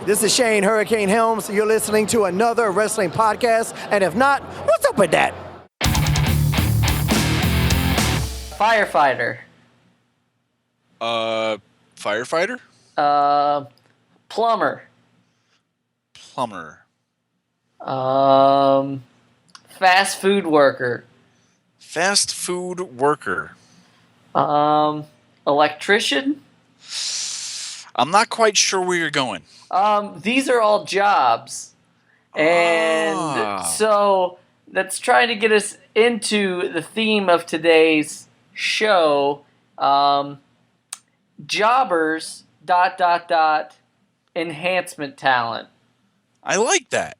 This is Shane Hurricane Helms. You're listening to another wrestling podcast, and if not, what's up with that? Firefighter. Firefighter? Plumber. Plumber. Fast food worker. Fast food worker. Electrician. I'm not quite sure where you're going. These are all jobs. And so that's trying to get us into the theme of today's show. Jobbers, ... enhancement talent. I like that.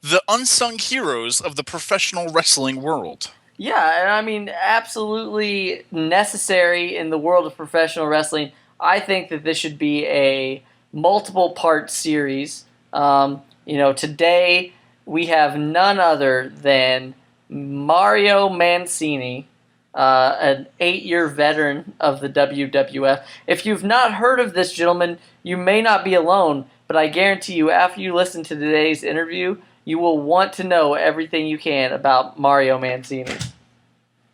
The unsung heroes of the professional wrestling world. Yeah, and I mean, absolutely necessary in the world of professional wrestling. I think that this should be a multiple-part series. Today we have none other than Mario Mancini, an 8-year veteran of the WWF. If you've not heard of this gentleman, you may not be alone, but I guarantee you, after you listen to today's interview, you will want to know everything you can about Mario Mancini.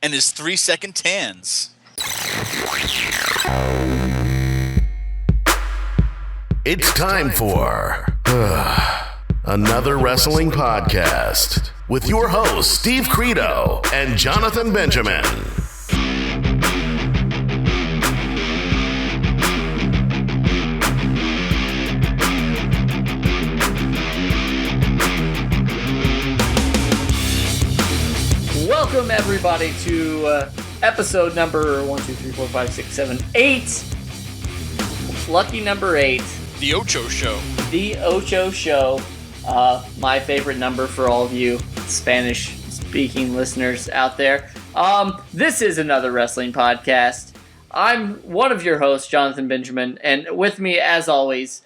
And his 3-second tans. It's time for another wrestling podcast with your hosts, Steve Credo and Jonathan Benjamin. Welcome, everybody, to episode number 8. Lucky number 8. The Ocho Show. The Ocho Show. My favorite number for all of you Spanish-speaking listeners out there. This is another wrestling podcast. I'm one of your hosts, Jonathan Benjamin, and with me, as always,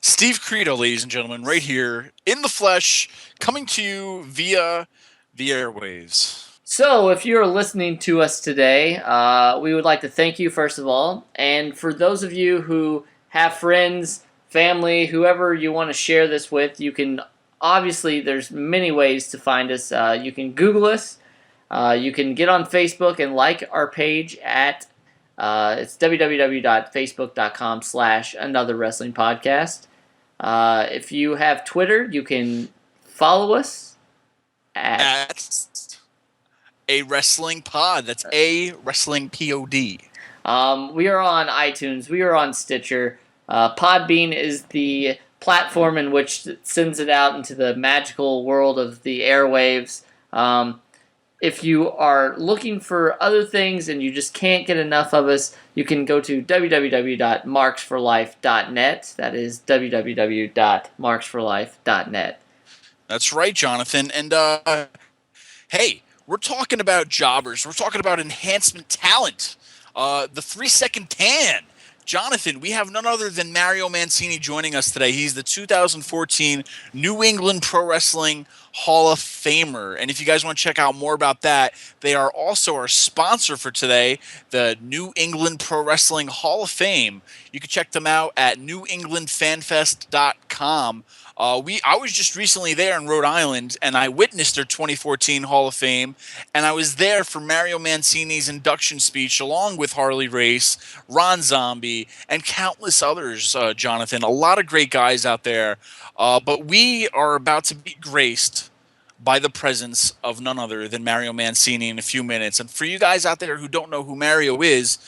Steve Credo, ladies and gentlemen, right here in the flesh, coming to you via the airwaves. So, if you're listening to us today, we would like to thank you, first of all. And for those of you who have friends, family, whoever you want to share this with, you can, obviously, there's many ways to find us. You can Google us. You can get on Facebook and like our page at, it's www.facebook.com/anotherwrestlingpodcast. If you have Twitter, you can follow us at A Wrestling Pod. That's A Wrestling Pod. We are on iTunes. We are on Stitcher. Podbean is the platform in which it sends it out into the magical world of the airwaves. If you are looking for other things and you just can't get enough of us, you can go to www.marksforlife.net. That is www.marksforlife.net. That's right, Jonathan. And, hey, we're talking about jobbers. We're talking about enhancement talent. The 3-second tan. Jonathan, we have none other than Mario Mancini joining us today. He's the 2014 New England Pro Wrestling Hall of Famer. And if you guys want to check out more about that, they are also our sponsor for today, the New England Pro Wrestling Hall of Fame. You can check them out at newenglandfanfest.com. I was just recently there in Rhode Island, and I witnessed their 2014 Hall of Fame, and I was there for Mario Mancini's induction speech, along with Harley Race, Ron Zombie, and countless others, Jonathan. A lot of great guys out there, but we are about to be graced by the presence of none other than Mario Mancini in a few minutes. And for you guys out there who don't know who Mario is,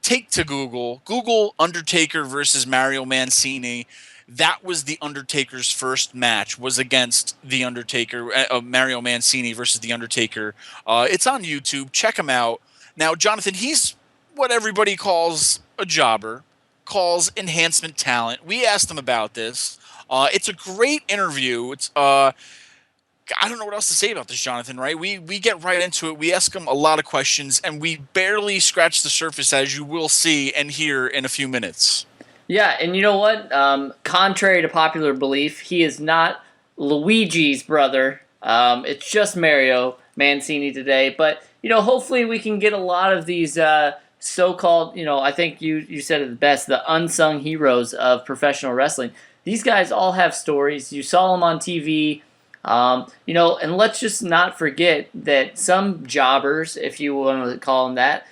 take to Google Undertaker versus Mario Mancini. That was the Undertaker's first match, was against the Undertaker, Mario Mancini versus the Undertaker. It's on YouTube. Check him out. Now, Jonathan, he's what everybody calls a jobber, calls enhancement talent. We asked him about this. It's a great interview. It's I don't know what else to say about this, Jonathan, right? We get right into it. We ask him a lot of questions, and we barely scratch the surface, as you will see and hear in a few minutes. Yeah, and you know what? Contrary to popular belief, he is not Luigi's brother. It's just Mario Mancini today. But, hopefully we can get a lot of these so-called, I think you said it the best, the unsung heroes of professional wrestling. these guys all have stories. You saw them on TV. And let's just not forget that some jobbers, if you want to call them that,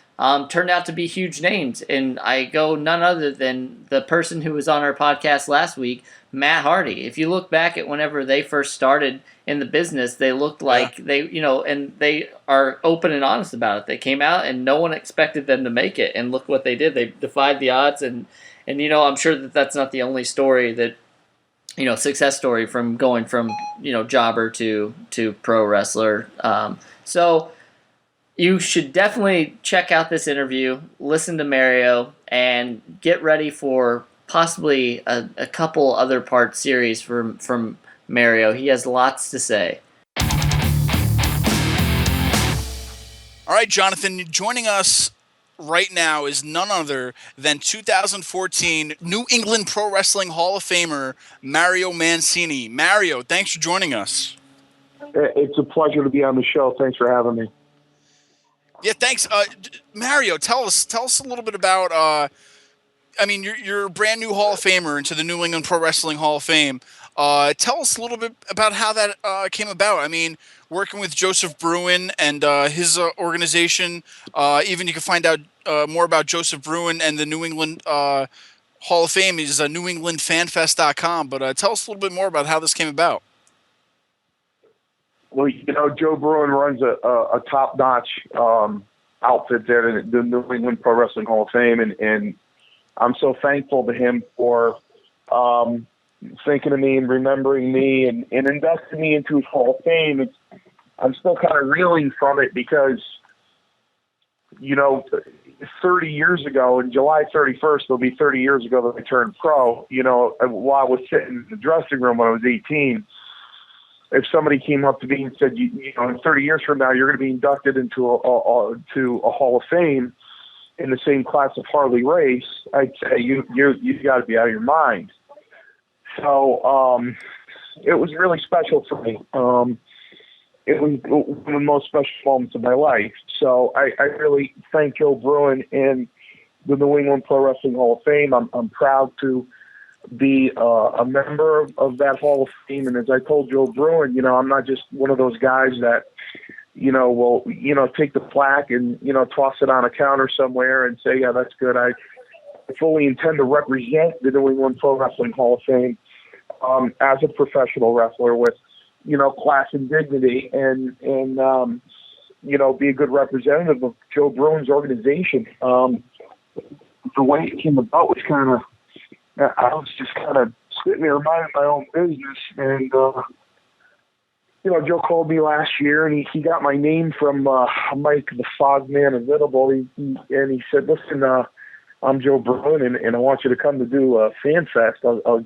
turned out to be huge names. And I go none other than the person who was on our podcast last week, Matt Hardy. If you look back at whenever they first started in the business, they looked like and they are open and honest about it. They came out and no one expected them to make it. And look what they did. They defied the odds. And I'm sure that that's not the only story that, success story from going from, jobber to pro wrestler. So you should definitely check out this interview, listen to Mario, and get ready for possibly a couple other part series from Mario. He has lots to say. All right, Jonathan, joining us right now is none other than 2014 New England Pro Wrestling Hall of Famer Mario Mancini. Mario, thanks for joining us. It's a pleasure to be on the show. Thanks for having me. Yeah, thanks. Mario, tell us a little bit about. You're a brand new Hall of Famer into the New England Pro Wrestling Hall of Fame. Tell us a little bit about how that came about. I mean, working with Joseph Bruin and his organization. Even you can find out more about Joseph Bruin and the New England Hall of Fame is newenglandfanfest.com. But tell us a little bit more about how this came about. Well, Joe Bruin runs a top-notch outfit there in the New England Pro Wrestling Hall of Fame, and I'm so thankful to him for thinking of me and remembering me and inducting me into his Hall of Fame. I'm still kind of reeling from it because, 30 years ago, in July 31st, it'll be 30 years ago that I turned pro. While I was sitting in the dressing room when I was 18, if somebody came up to me and said, in 30 years from now, you're going to be inducted into a Hall of Fame in the same class of Harley Race, I'd say you got to be out of your mind. So it was really special for me. It was one of the most special moments of my life. So I really thank Joe Bruin and the New England Pro Wrestling Hall of Fame. I'm proud to be a member of that Hall of Fame. And as I told Joe Bruin, I'm not just one of those guys that, will, take the plaque and, toss it on a counter somewhere and say, yeah, that's good. I fully intend to represent the New England Pro Wrestling Hall of Fame as a professional wrestler with, class and dignity and be a good representative of Joe Bruin's organization. The way it came about was I was just kind of sitting there minding my own business, and Joe called me last year, and he got my name from Mike the Fog Man Invitable, and he said, "Listen, I'm Joe Bruin, and I want you to come to do a fan fest. I'll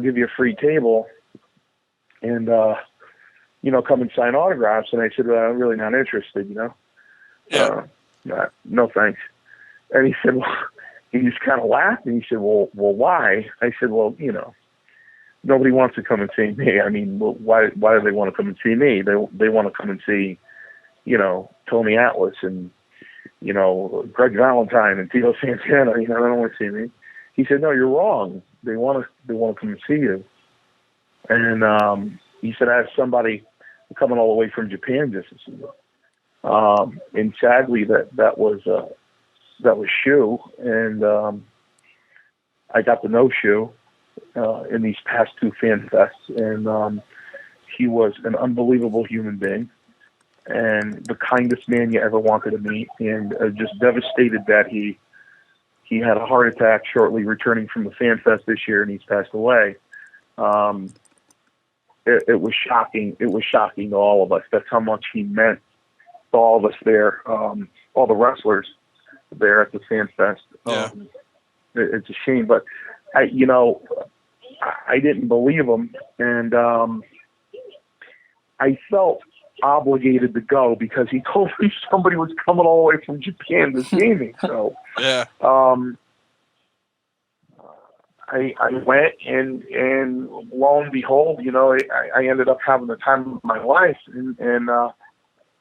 give you a free table, and come and sign autographs." And I said, "Well, I'm really not interested, Yeah. No thanks." And he said, "Well." He just kind of laughed, and he said, well, why? I said, well, nobody wants to come and see me. I mean, why do they want to come and see me? They want to come and see, Tony Atlas and, Greg Valentine and Tito Santana. They don't want to see me. He said, no, you're wrong. They want to come and see you. And he said, I have somebody coming all the way from Japan just to see you. And sadly, that was Shu, and I got to know Shu in these past two fan fests, and he was an unbelievable human being and the kindest man you ever wanted to meet, and just devastated that he had a heart attack shortly returning from the fan fest this year, and he's passed away. It was shocking. It was shocking to all of us. That's how much he meant to all of us there, all the wrestlers there at the fan fest. Yeah. It's a shame, but I didn't believe him, and I felt obligated to go because he told me somebody was coming all the way from Japan to see me. So Yeah. I went, and lo and behold, I ended up having the time of my life, and I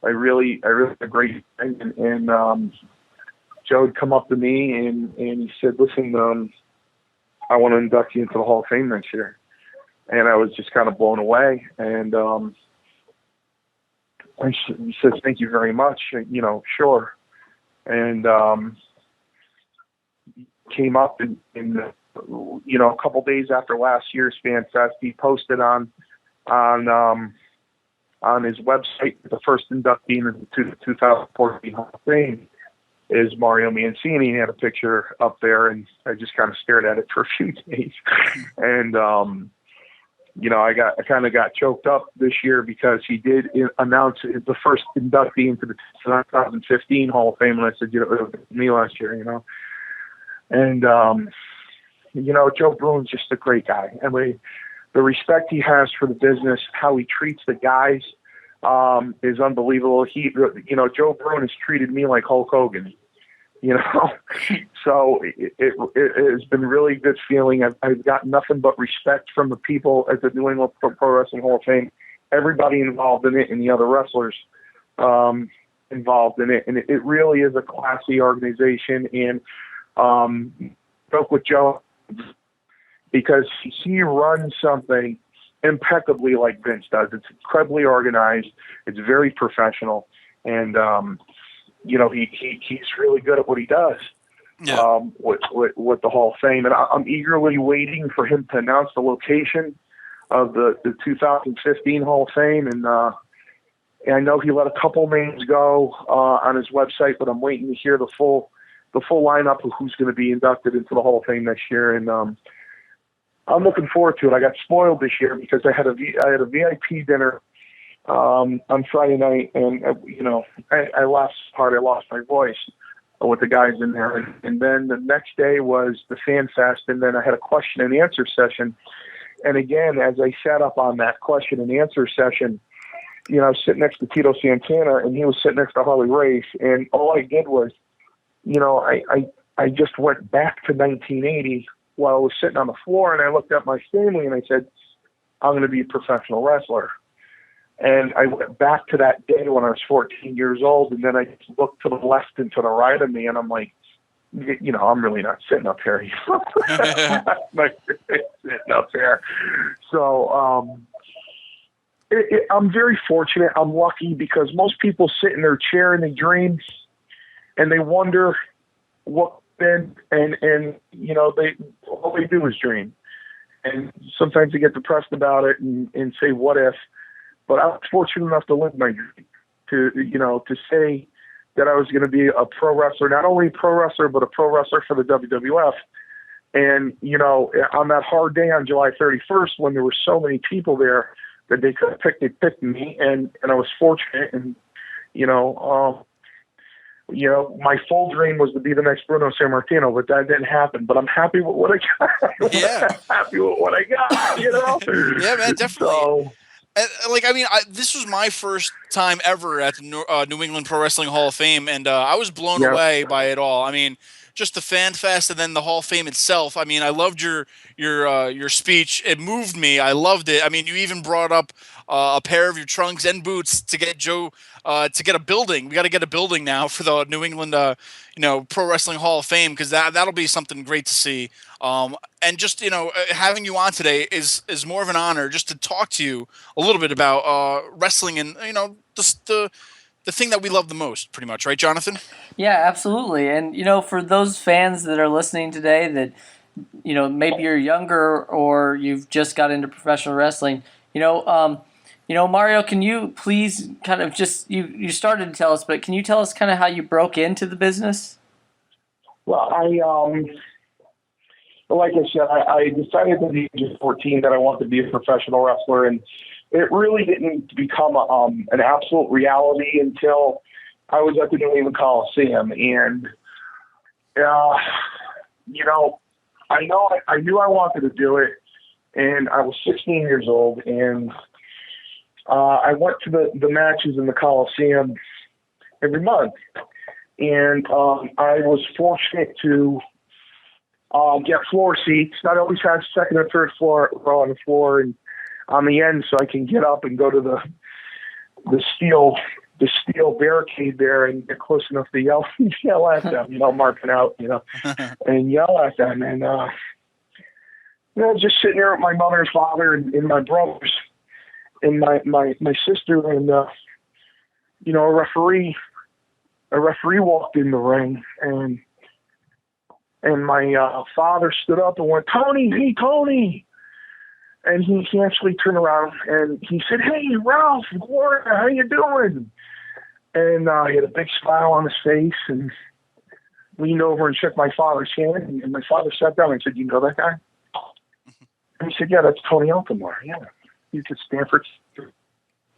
really had a great thing, and Joe had come up to me and he said, listen, I want to induct you into the Hall of Fame next year. And I was just kind of blown away. And he says, thank you very much. You know, sure. And came up in you know, a couple days after last year's Fan Fest, he posted on his website the first inductee into the 2014 Hall of Fame is Mario Mancini. He had a picture up there, and I just kind of stared at it for a few days. And you know, I kind of got choked up this year because he did announce the first inductee into the 2015 Hall of Fame, and I said, you know, it was me last year, you know. And you know, Joe Bruin's just a great guy. I mean, the respect he has for the business, how he treats the guys, is unbelievable. You know, Joe Bruin has treated me like Hulk Hogan, you know. So it has been really good feeling. I've got nothing but respect from the people at the New England Pro Wrestling Hall of Fame, everybody involved in it, and the other wrestlers involved in it. And it really is a classy organization. And spoke with Joe because he runs something impeccably like Vince does. It's incredibly organized. It's very professional, and you know, he's really good at what he does. Yeah. With the Hall of Fame, and I'm eagerly waiting for him to announce the location of the 2015 Hall of Fame, and I know he let a couple names go on his website, but I'm waiting to hear the full lineup of who's going to be inducted into the Hall of Fame next year, and I'm looking forward to it. I got spoiled this year because I had a VIP dinner on Friday night, and you know, I lost my voice with the guys in there, and then the next day was the Fan Fest, and then I had a question and answer session. And again, as I sat up on that question and answer session, you know, I was sitting next to Tito Santana, and he was sitting next to Harley Race, and all I did was, you know, I just went back to 1980 while I was sitting on the floor, and I looked at my family and I said, I'm going to be a professional wrestler. And I went back to that day when I was 14 years old, and then I looked to the left and to the right of me, and I'm like, you know, I'm really not sitting up here. I'm not sitting up here. So I'm very fortunate. I'm lucky because most people sit in their chair and they dream, and they wonder what then, and you know, all they do is dream, and sometimes they get depressed about it and say what if. But I was fortunate enough to live my dream, to say that I was going to be a pro wrestler, not only a pro wrestler, but a pro wrestler for the WWF. And, you know, on that hard day on July 31st, when there were so many people there that they could have picked me, and I was fortunate. And, you know, my full dream was to be the next Bruno Sammartino, but that didn't happen. But I'm happy with what I got. Yeah. I'm happy with what I got, you know? Yeah, man, definitely. So, like, I mean, this was my first time ever at the New England Pro Wrestling Hall of Fame, and I was blown away by it all. I mean, just the Fan Fest and then the Hall of Fame itself. I mean, I loved your speech. It moved me. I loved it. I mean, you even brought up a pair of your trunks and boots to get Joe to get a building. We got to get a building now for the New England Pro Wrestling Hall of Fame, because that'll be something great to see. And just, you know, having you on today is more of an honor, just to talk to you a little bit about wrestling and, you know, just the thing that we love the most, pretty much, right, Jonathan? Yeah, absolutely. And, you know, for those fans that are listening today that, you know, maybe you're younger or you've just got into professional wrestling, Mario, can you please kind of just, you started to tell us, but can you tell us kind of how you broke into the business? Well, like I said, I decided at the age of 14 that I wanted to be a professional wrestler, and it really didn't become an absolute reality until I was at the New England Coliseum. And, you know, I knew I wanted to do it, and I was 16 years old, and I went to the matches in the Coliseum every month. And I was fortunate to get floor seats. I always had second or third floor row on the floor and on the end, so I can get up and go to the steel barricade there and get close enough to yell at them, you know, marking out, you know, and yell at them. And just sitting there with my mother and father and my brothers and my sister, and a referee walked in the ring, and my father stood up and went, "Tony, hey Tony," and he actually turned around and he said, "Hey Ralph, Gloria, how you doing?" And he had a big smile on his face and leaned over and shook my father's hand, and my father sat down and said, "You know that guy?" And he said, "Yeah, that's Tony Altomare. Yeah, he's at Stanford.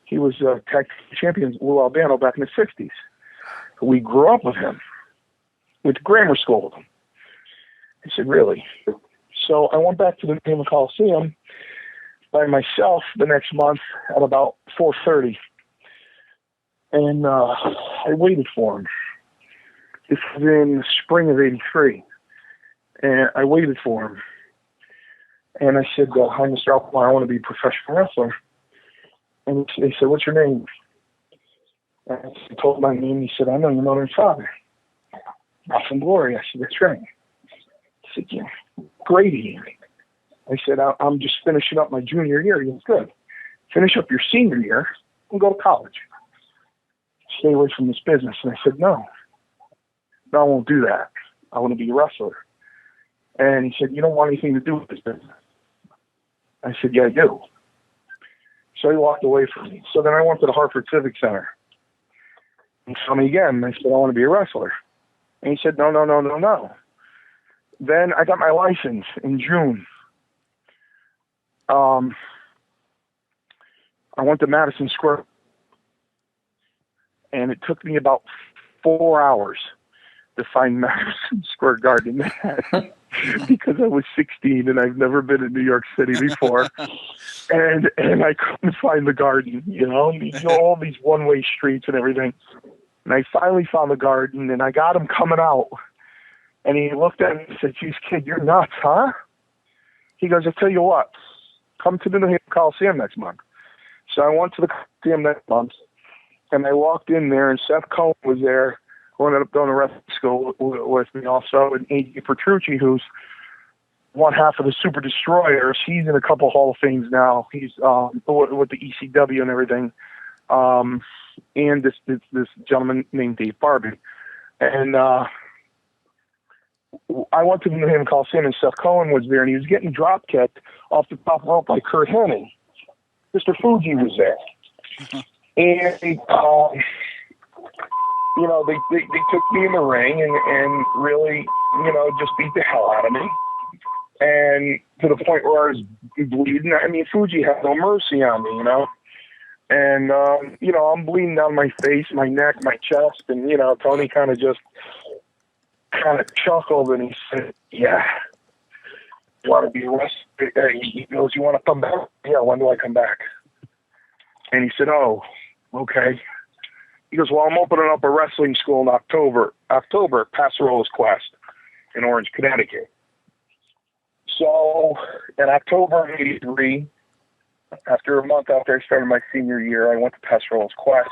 He was tag champion Lou Albano back in the '60s. We grew up with him. Went to grammar school with him." I said, "Really?" So I went back to the Newman Coliseum by myself the next month at about 4:30, and I waited for him. This was in the spring of '83, and I waited for him. And I said, "Hi, Mr. Altomare, I want to be a professional wrestler." And he said, "What's your name?" And I told my name. He said, "I know your mother and father, Ralph and Gloria." I said, "That's right." He said, "Yeah, Grady." I said, "I'm just finishing up my junior year." He goes, "Good. Finish up your senior year and go to college. Stay away from this business." And I said, No, I won't do that. I want to be a wrestler." And he said, "You don't want anything to do with this business?" I said, "Yeah, I do." So he walked away from me. So then I went to the Hartford Civic Center. He saw me again. I said, "I want to be a wrestler." And he said, No. Then I got my license in June. I went to Madison Square, and it took me about 4 hours to find Madison Square Garden because I was 16 and I've never been in New York City before. And I couldn't find the garden, all these one-way streets and everything. And I finally found the garden, and I got him coming out. And he looked at me and said, "Geez, kid, you're nuts, huh?" He goes, "I tell you what, come to the New Hampshire Coliseum next month." So I went to the Coliseum next month, and I walked in there, and Seth Cohen was there, who ended up going to wrestling school with me also, and A.J. Petrucci, who's one half of the Super Destroyers. He's in a couple Hall of Fames now. He's with the ECW and everything. And this gentleman named Dave Barbie. And I went to the New Haven Coliseum, and Seth Cohen was there, and he was getting drop kicked off the top rope by Kurt Hennig. Mr. Fuji was there. And they took me in the ring and really, just beat the hell out of me. And to the point where I was bleeding. I mean, Fuji had no mercy on me, And, I'm bleeding down my face, my neck, my chest. And, Tony kind of chuckled, and he said, "Yeah, you want to be arrested?" He goes, "You want to come back?" "Yeah, when do I come back?" And he said, "Oh, okay." He goes, "Well, I'm opening up a wrestling school in October, Passerola's Quest in Orange, Connecticut." So in October of '83, after a month after I started my senior year, I went to Passerola's Quest,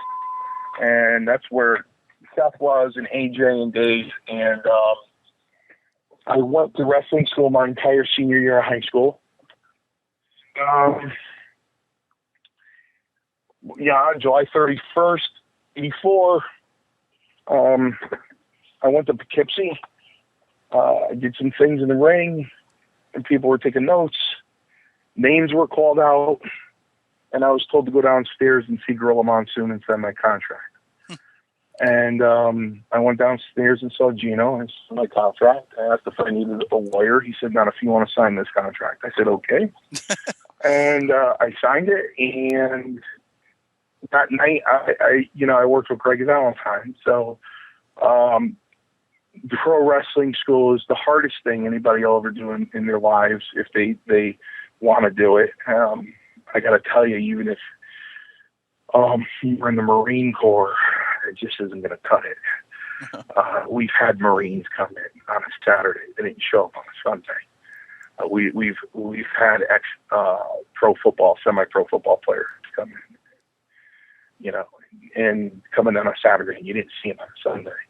and that's where Seth was, and AJ and Dave, and I went to wrestling school my entire senior year of high school. On July 31st, '84, I went to Poughkeepsie. I did some things in the ring, and people were taking notes. Names were called out, and I was told to go downstairs and see Gorilla Monsoon and sign my contract. And I went downstairs and saw Gino and saw my contract. I asked if I needed a lawyer. He said, "Not if you want to sign this contract." I said, "Okay." And I signed it, and that night I worked with Greg Valentine. So pro wrestling school is the hardest thing anybody will ever do in their lives if they want to do it. I got to tell you, even if you're in the Marine Corps, it just isn't going to cut it. We've had Marines come in on a Saturday. They didn't show up on a Sunday. We've had semi-pro football players come in, and come in on a Saturday, and you didn't see them on a Sunday.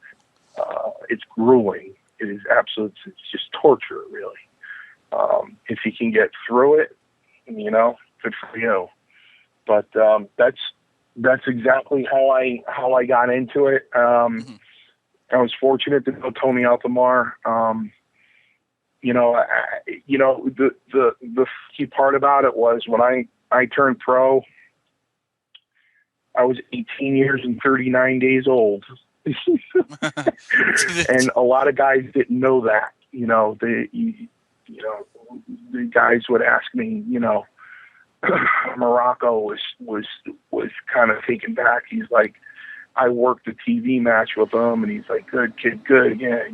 It's grueling. It is absolute. It's just torture, really. If you can get through it, good for you. But that's exactly how I got into it. I was fortunate to know Tony Altomar. The key part about it was when I turned pro, I was 18 years and 39 days old. And a lot of guys didn't know that. The guys would ask me, Morocco was kind of taken back. He's like, I worked a TV match with him, and he's like, good kid, good. Yeah.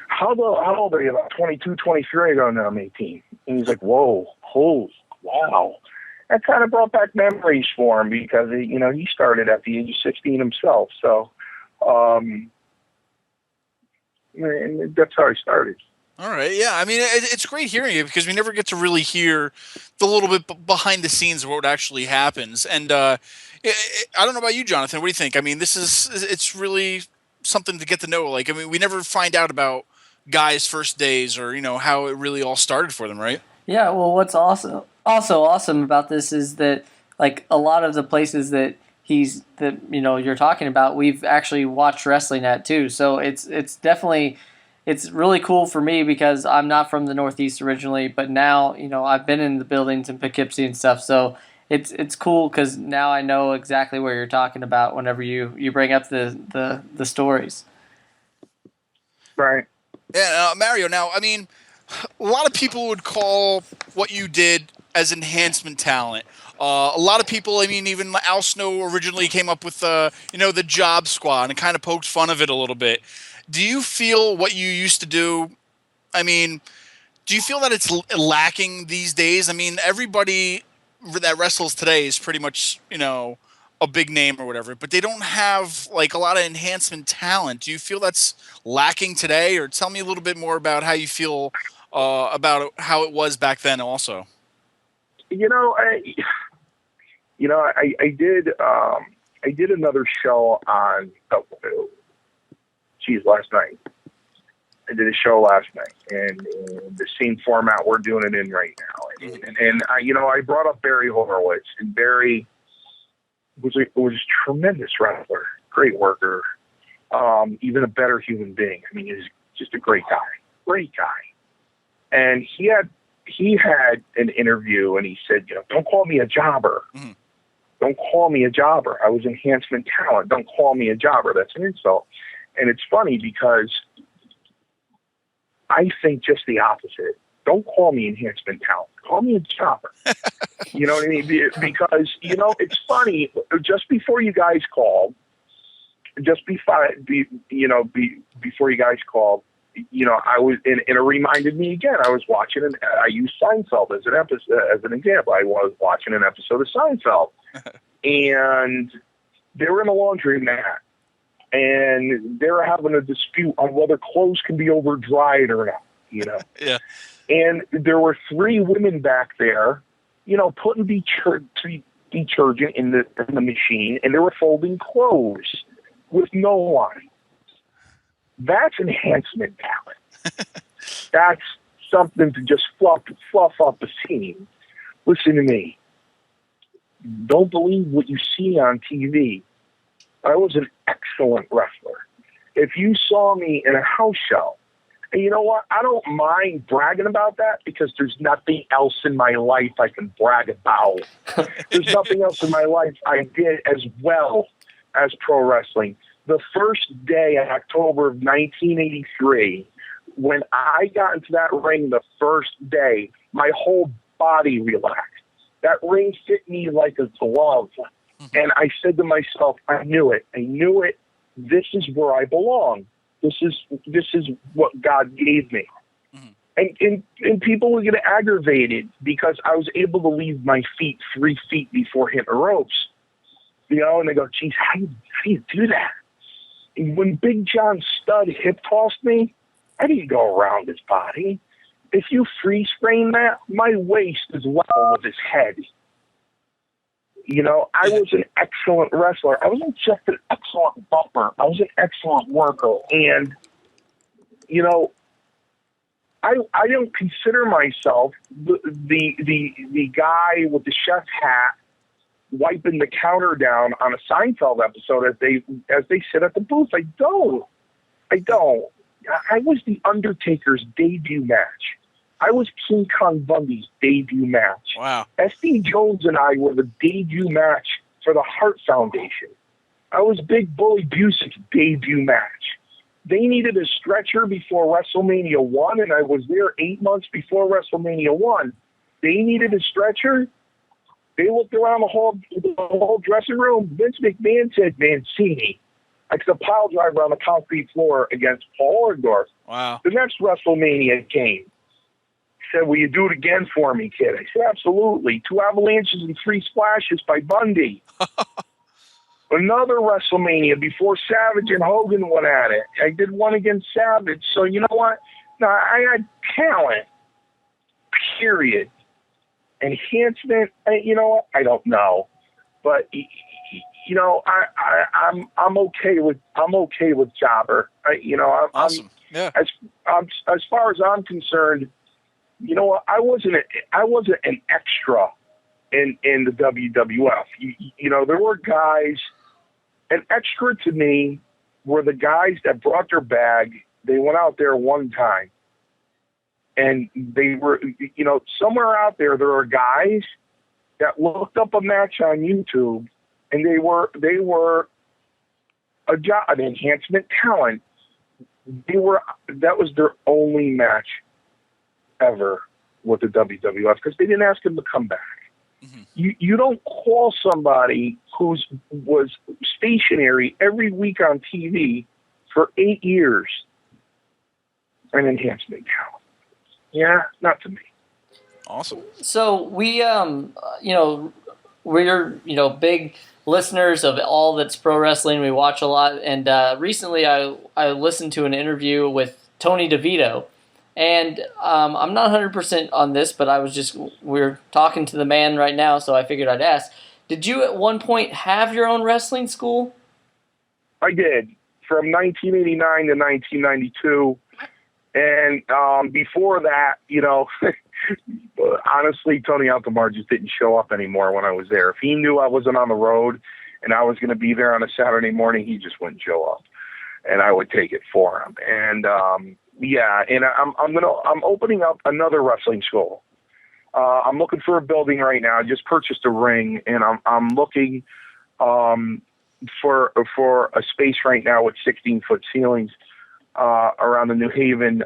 How old are you? About 22, 23? I go, no, I'm 18. And he's like, whoa, wow. That kind of brought back memories for him because, he started at the age of 16 himself. So, and that's how I started. All right, yeah. I mean, it's great hearing it because we never get to really hear the little bit behind the scenes of what actually happens. And I don't know about you, Jonathan. What do you think? I mean, it's really something to get to know. Like, I mean, we never find out about guys' first days or, how it really all started for them, right? Yeah, well, what's also awesome about this is that, like, a lot of the places that you're talking about, we've actually watched wrestling at too. So it's definitely... It's really cool for me because I'm not from the Northeast originally, but now, I've been in the buildings in Poughkeepsie and stuff. So it's cool because now I know exactly what you're talking about whenever you bring up the stories. Right. Yeah, Mario, now, I mean, a lot of people would call what you did as enhancement talent. A lot of people, I mean, even Al Snow originally came up with, the Job Squad and kind of poked fun of it a little bit. Do you feel what you used to do, I mean, do you feel that it's lacking these days? I mean, everybody that wrestles today is pretty much, a big name or whatever, but they don't have, like, a lot of enhancement talent. Do you feel that's lacking today? Or tell me a little bit more about how you feel about how it was back then also. I did another show on... last night. I did a show last night, and the same format we're doing it in right now. And I brought up Barry Horowitz, and Barry was a tremendous wrestler, great worker, even a better human being. I mean, he's just a great guy. And he had an interview, and he said, don't call me a jobber. Mm-hmm. Don't call me a jobber. I was enhancement talent. Don't call me a jobber. That's an insult. And it's funny because I think just the opposite. Don't call me enhancement talent. Call me a jobber. You know what I mean? Because, it's funny. Just before you guys called, before you guys called, I was, and it reminded me again, I was watching, I used Seinfeld as an example. I was watching an episode of Seinfeld. And they were in a laundromat. And they're having a dispute on whether clothes can be over dried or not, Yeah. And there were three women back there, putting detergent in the machine, and they were folding clothes with no line. That's enhancement talent. That's something to just fluff up the scene. Listen to me. Don't believe what you see on TV. I was an excellent wrestler. If you saw me in a house show, and you know what? I don't mind bragging about that because there's nothing else in my life I can brag about. There's nothing else in my life I did as well as pro wrestling. The first day in October of 1983, when I got into that ring the first day, my whole body relaxed. That ring fit me like a glove. And I said to myself, I knew it. This is where I belong. This is what God gave me. Mm-hmm. And people were getting aggravated because I was able to leave my feet 3 feet before hitting the ropes. And they go, geez, how do you do that? And when Big John Studd hip tossed me, I didn't go around his body. If you freeze frame that, my waist is level with his head. I was an excellent wrestler. I wasn't just an excellent bumper. I was an excellent worker. And, I don't consider myself the guy with the chef hat wiping the counter down on a Seinfeld episode as they sit at the booth. I don't. I was the Undertaker's debut match. I was King Kong Bundy's debut match. Wow. S.D. Jones and I were the debut match for the Hart Foundation. I was Big Bully Busick's debut match. They needed a stretcher before WrestleMania 1, and I was there 8 months before WrestleMania 1. They needed a stretcher. They looked around the whole dressing room. Vince McMahon said, Mancini. I could pile driver on the concrete floor against Paul Orndorff. Wow. The next WrestleMania came. He said, will you do it again for me, kid? I said, absolutely. 2 avalanches and 3 splashes by Bundy. Another WrestleMania before Savage and Hogan went at it. I did one against Savage. So you know what? No, I had talent, period. Enhancement, you know what? I don't know. But you know, I'm okay with Jobber. Awesome. Yeah. As far as I'm concerned, you know what? I wasn't an extra in the WWF. You know, there were guys. An extra to me were the guys that brought their bag. They went out there one time, and they were, you know, somewhere out there are guys that looked up a match on YouTube, and they were an enhancement talent. That was their only match ever with the WWF because they didn't ask him to come back. Mm-hmm. You don't call somebody who was stationary every week on TV for 8 years an enhancement talent. Yeah, not to me. Awesome. So we, we're big listeners of all that's pro wrestling. We watch a lot, and recently I listened to an interview with Tony DeVito. And I'm not 100% on this, but we're talking to the man right now, so I figured I'd ask. Did you at one point have your own wrestling school? I did, from 1989 to 1992. And before that, you know, honestly, Tony Altomar just didn't show up anymore when I was there. If he knew I wasn't on the road and I was going to be there on a Saturday morning, he just wouldn't show up. And I would take it for him. And yeah, and I'm opening up another wrestling school. I'm looking for a building right now. I just purchased a ring, and I'm looking for a space right now with 16-foot ceilings around the New Haven,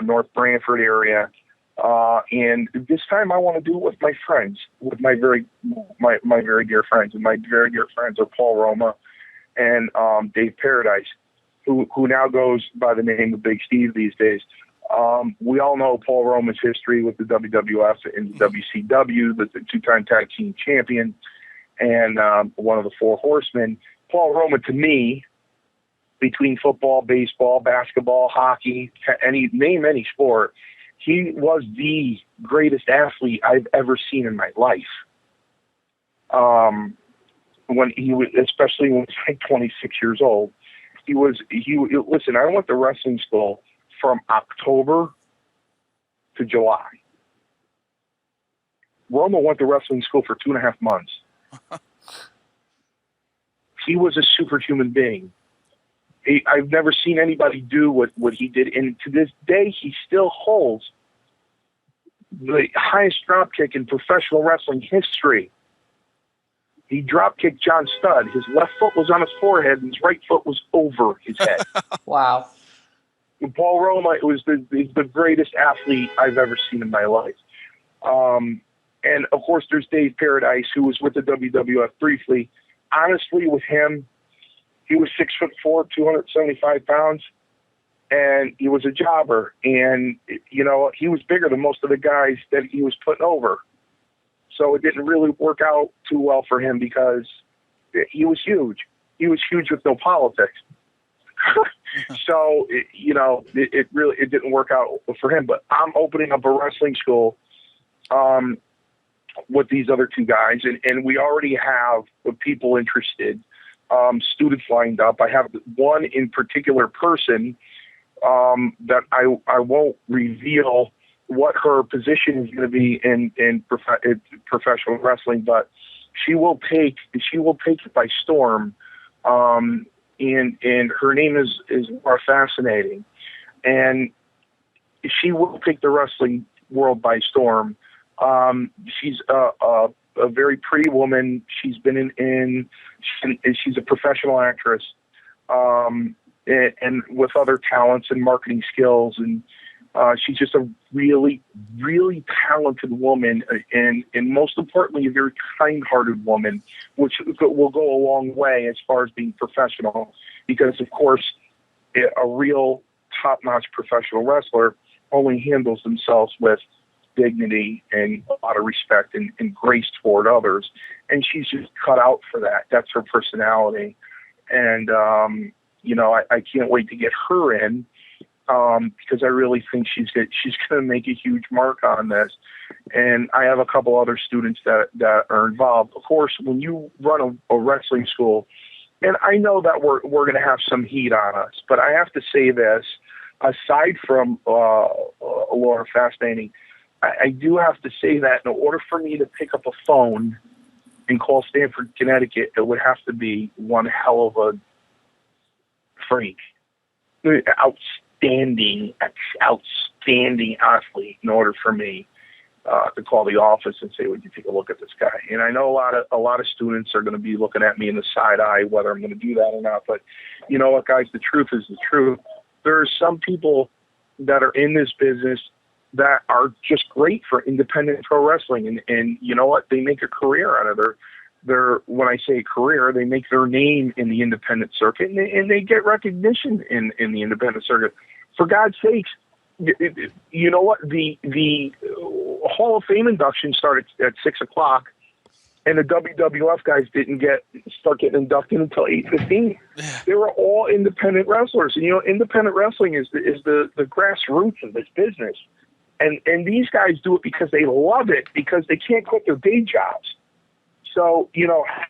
North Branford area. And this time I want to do it with my friends, with my very dear friends, and my very dear friends are Paul Roma and Dave Paradise, who now goes by the name of Big Steve these days. We all know Paul Roma's history with the WWF and the WCW, the 2-time tag team champion, and one of the 4 horsemen. Paul Roma, to me, between football, baseball, basketball, hockey, name any sport, he was the greatest athlete I've ever seen in my life. When he was, especially when he was like 26 years old. Listen, I went to wrestling school from October to July. Roma went to wrestling school for 2.5 months. He was a superhuman being. I've never seen anybody do what he did. And to this day, he still holds the highest dropkick in professional wrestling history. He drop-kicked John Studd. His left foot was on his forehead, and his right foot was over his head. Wow. And Paul Roma was the greatest athlete I've ever seen in my life. And, of course, there's Dave Paradise, who was with the WWF briefly. Honestly, with him, he was 6'4", 275 pounds, and he was a jobber. And, you know, he was bigger than most of the guys that he was putting over. So it didn't really work out too well for him because he was huge. He was huge with no politics. So, it didn't work out for him. But I'm opening up a wrestling school with these other 2 guys, and we already have people interested, students lined up. I have one in particular person that I won't reveal what her position is going to be in professional wrestling, but she will take it by storm. And her name is more fascinating, and she will take the wrestling world by storm. She's a very pretty woman. She's been she's a professional actress, and with other talents and marketing skills, and she's just a really, really talented woman, and most importantly, a very kind-hearted woman, which will go a long way as far as being professional, because of course, a real top-notch professional wrestler only handles themselves with dignity and a lot of respect and grace toward others. And she's just cut out for that. That's her personality. And, I can't wait to get her in, because I really think she's going to make a huge mark on this. And I have a couple other students that are involved. Of course, when you run a wrestling school, and I know that we're going to have some heat on us, but I have to say this, aside from Laura Fascinating, I do have to say that in order for me to pick up a phone and call Stamford, Connecticut, it would have to be one hell of a freak. Outstanding athlete in order for me to call the office and say, would you take a look at this guy? And I know a lot of students are going to be looking at me in the side eye, whether I'm going to do that or not. But you know what, guys, the truth is the truth. There are some people that are in this business that are just great for independent pro wrestling. And you know what? They make a career out of when I say career, they make their name in the independent circuit, and they get recognition in the independent circuit. For God's sakes, you know what? The Hall of Fame induction started at 6:00, and the WWF guys didn't start getting inducted until 8:15. They were all independent wrestlers, and independent wrestling is the grassroots of this business. And these guys do it because they love it, because they can't quit their day jobs. So,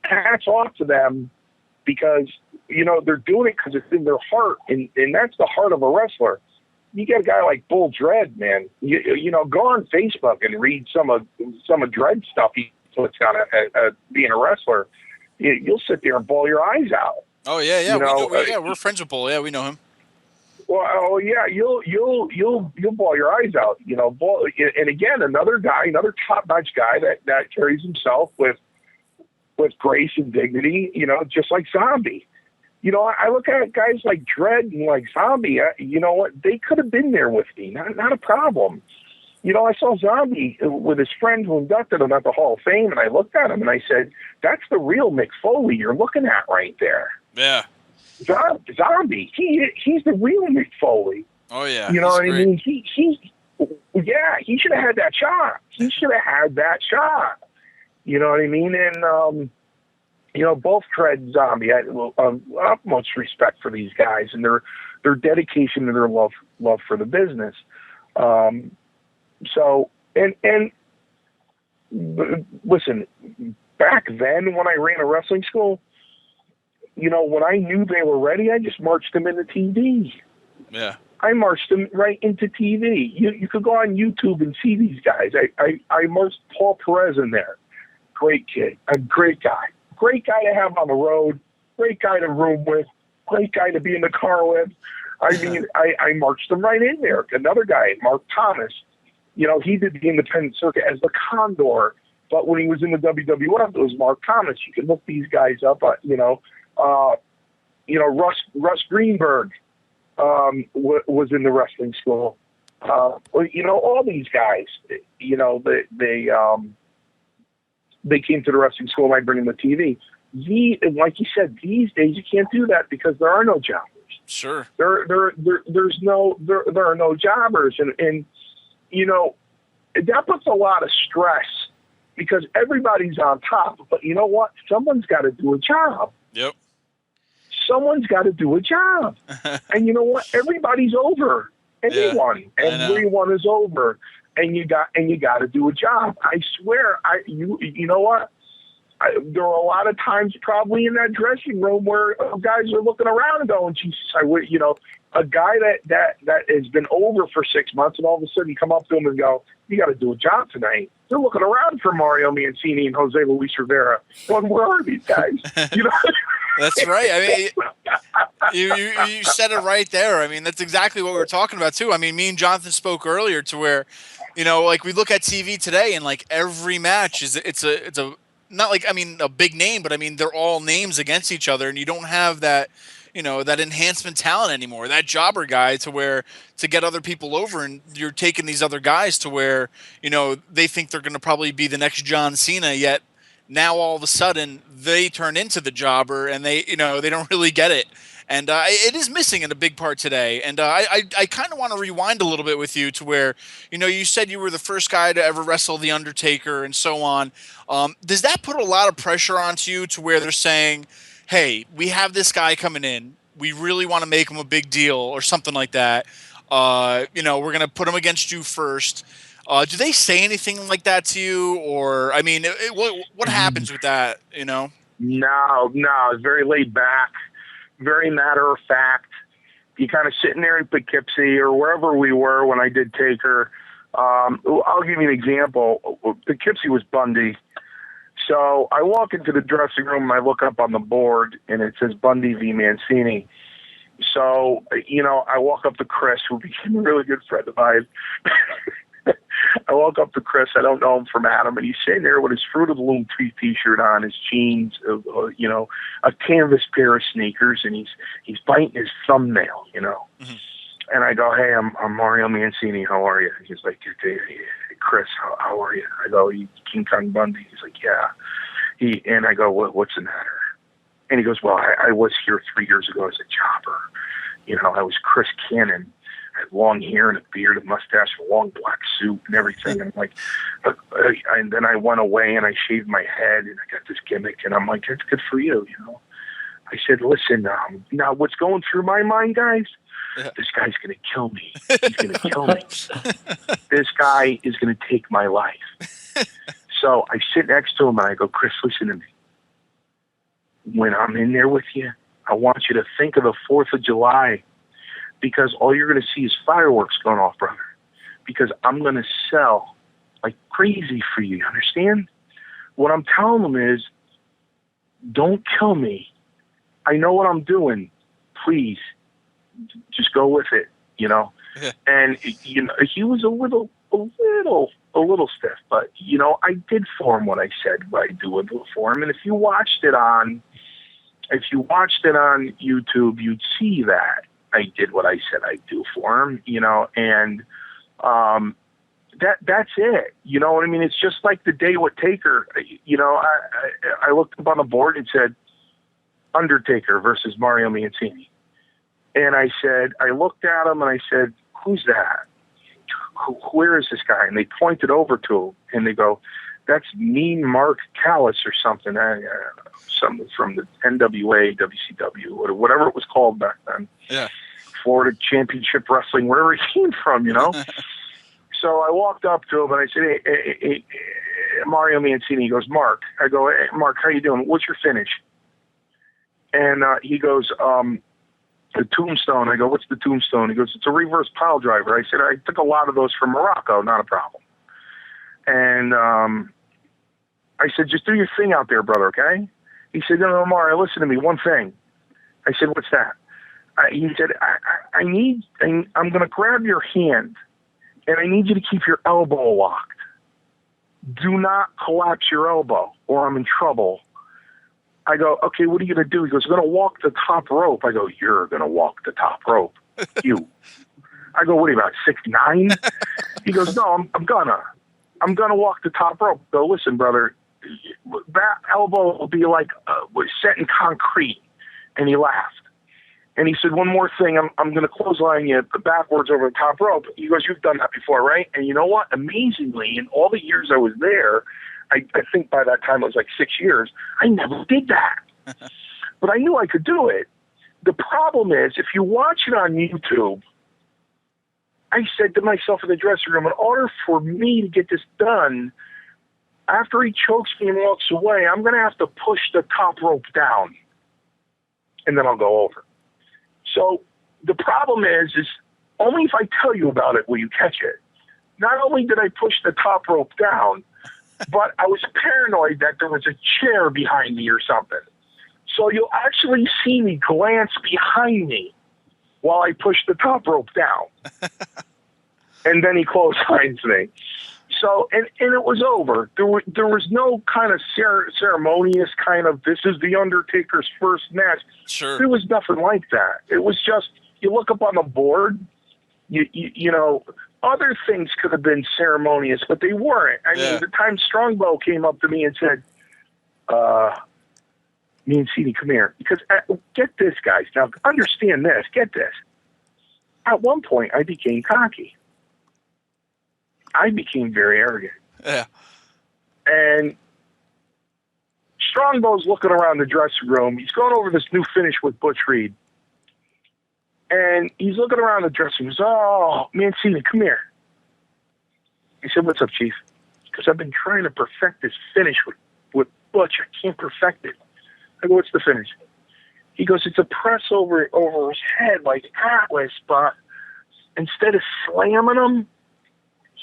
hats off to them, because, they're doing it because it's in their heart, and that's the heart of a wrestler. You get a guy like Bull Dredd, man, go on Facebook and read some of Dredd's stuff he puts on being a wrestler. You'll sit there and bawl your eyes out. Oh, yeah. We're friends with Bull. Yeah, we know him. Well, oh yeah, you'll bawl your eyes out, Bull, and again, another top-notch guy that carries himself with grace and dignity, just like Zombie. I look at guys like Dredd and like Zombie. You know what? They could have been there with me. Not a problem. I saw Zombie with his friend who inducted him at the Hall of Fame, and I looked at him and I said, "That's the real Mick Foley you're looking at right there." Yeah. Zombie. He's the real Mick Foley. Oh yeah. You know what I mean? He should have had that shot. You know what I mean? And both Dredd and Zombie, I have utmost respect for these guys and their dedication and their love for the business. So listen, back then when I ran a wrestling school, when I knew they were ready, I just marched them into TV. Yeah. I marched them right into TV. You could go on YouTube and see these guys. I marched Paul Perez in there. Great kid. A great guy. Great guy to have on the road. Great guy to room with. Great guy to be in the car with. I mean, I marched him right in there. Another guy, Mark Thomas, he did the independent circuit as the Condor. But when he was in the WWF, it was Mark Thomas. You can look these guys up, Russ Greenberg was in the wrestling school. All these guys, they came to the wrestling school and I bring them to TV. Like you said, these days you can't do that because there are no jobbers. Sure. There are no jobbers, and that puts a lot of stress because everybody's on top. But you know what? Someone's got to do a job. Yep. Someone's got to do a job. And you know what? Everybody's over. Everyone is over. And you got to do a job. I swear, you know what? There are a lot of times probably in that dressing room where guys are looking around and going, Jesus, a guy that has been over for 6 months, and all of a sudden you come up to him and go, "You got to do a job tonight." They're looking around for Mario Mancini and Jose Luis Rivera. Going, where are these guys? You know. That's right. I mean, you said it right there. I mean, that's exactly what we were talking about too. I mean, me and Jonathan spoke earlier to where, like we look at TV today and like every match it's a not like, I mean, a big name, but I mean they're all names against each other, and you don't have that, that enhancement talent anymore, that jobber guy to get other people over, and you're taking these other guys to where, they think they're going to probably be the next John Cena, yet now all of a sudden they turn into the jobber, and they don't really get it. And it is missing in a big part today. And I kind of want to rewind a little bit with you to where, you said you were the first guy to ever wrestle The Undertaker and so on. Does that put a lot of pressure onto you to where they're saying, hey, we have this guy coming in, we really want to make him a big deal or something like that? We're going to put him against you first. Do they say anything like that to you? Or, I mean, what happens with that, No, it's very laid back, very matter of fact. You kind of sitting there in Poughkeepsie or wherever we were when I did Taker. I'll give you an example. Poughkeepsie was Bundy. So I walk into the dressing room and I look up on the board and it says Bundy v. Mancini. So, I walk up to Chris, who became a really good friend of mine. I walk up to Chris. I don't know him from Adam, and he's sitting there with his Fruit of the Loom T-shirt on, his jeans, a canvas pair of sneakers, and he's biting his thumbnail, Mm-hmm. And I go, "Hey, I'm Mario Mancini. How are you?" He's like, "Hey, Chris, how are you?" I go, "King Kong Bundy." He's like, "Yeah." And I go, "What's the matter?" And he goes, "Well, I was here 3 years ago as a jobber. I was Chris Cannon. I had long hair and a beard, a mustache, a long black suit and everything." And I'm like, and then I went away and I shaved my head and I got this gimmick, and I'm like, "That's good for you, I said, "Listen, now what's going through my mind, guys? Yeah. This guy's going to kill me. He's going to kill me. This guy is going to take my life." So I sit next to him and I go, "Chris, listen to me. When I'm in there with you, I want you to think of the 4th of July, because all you're going to see is fireworks going off, brother. Because I'm going to sell like crazy for you. Understand? What I'm telling them is, don't kill me. I know what I'm doing. Please, just go with it, Yeah. And he was a little stiff, but I did for him what I said I do for him. And if you watched it on YouTube, you'd see that I did what I said I'd do for him, and that's it. You know what I mean? It's just like the day with Taker. I looked up on the board and said Undertaker versus Mario Mancini. And I looked at him and I said, "Who's that? Where is this guy?" And they pointed over to him and they go, "That's Mean Mark Callis or something. Something from the NWA, WCW, or whatever it was called back then. Yeah. Florida Championship Wrestling, wherever he came from, So I walked up to him and I said, hey, Mario Mancini. He goes, "Mark." I go, "Hey, Mark, how you doing? What's your finish?" And he goes, "The tombstone." I go, "What's the tombstone?" He goes, "It's a reverse pile driver." I said, "I took a lot of those from Morocco, not a problem." And I said, "Just do your thing out there, brother, okay?" He said, "No, Mario, listen to me, one thing." I said, "What's that?" He said, I'm going to grab your hand, and I need you to keep your elbow locked. Do not collapse your elbow, or I'm in trouble." I go, "Okay, what are you going to do?" He goes, "I'm going to walk the top rope." I go, "You're going to walk the top rope? You?" I go, "What are you, about 6'9"? He goes, "No, I'm gonna walk the top rope." I go, "Listen, brother, that elbow will be like set in concrete." And he laughed. And he said, "One more thing, I'm going to clothesline you backwards over the top rope." He goes, "You've done that before, right?" And you know what? Amazingly, in all the years I was there, I think by that time it was like 6 years, I never did that. But I knew I could do it. The problem is, if you watch it on YouTube, I said to myself in the dressing room, in order for me to get this done, after he chokes me and walks away, I'm going to have to push the top rope down, and then I'll go over. So the problem is only if I tell you about it will you catch it. Not only did I push the top rope down, but I was paranoid that there was a chair behind me or something. So you'll actually see me glance behind me while I push the top rope down. And then he clotheslines me. So, and it was over. There was no kind of ceremonious kind of, this is the Undertaker's first match. Sure. There was nothing like that. It was just, you look up on the board, you know, other things could have been ceremonious, but they weren't. I mean, the time Strongbow came up to me and said, Mancini, come here. Because, get this, guys. Now, understand this. Get this. At one point, I became cocky. I became very arrogant. Yeah. And Strongbow's looking around the dressing room. He's going over this new finish with Butch Reed. And he's looking around the dressing room. He goes, oh, Mancini, come here. He said, what's up, Chief? Because I've been trying to perfect this finish with Butch. I can't perfect it. I go, what's the finish? He goes, it's a press over his head like Atlas, but instead of slamming him,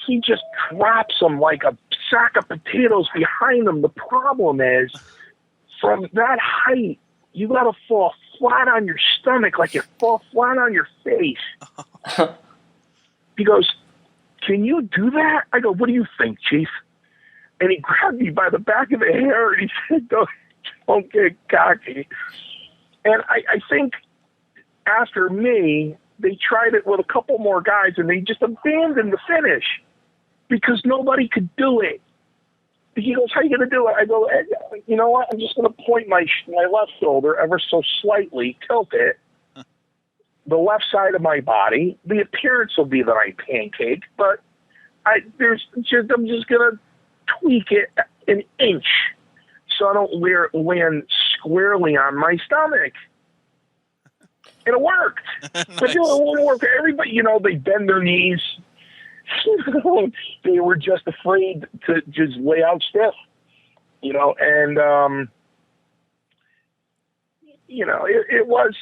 he just drops him like a sack of potatoes behind him. The problem is, from that height, you got to fall flat on your stomach like you fall flat on your face. He goes, can you do that? I go, what do you think, Chief? And he grabbed me by the back of the hair and he said, don't get cocky. And I think after me, they tried it with a couple more guys and they just abandoned the finish because nobody could do it. He goes, how are you going to do it? I go, you know what? I'm just going to point my left shoulder ever so slightly, tilt it, the left side of my body. The appearance will be that I pancake, but I'm just going to tweak it an inch so I don't land squarely on my stomach. And it worked. Nice. But it won't work for everybody. You know, they bend their knees. They were just afraid to just lay out stiff, you know, and, you know, it was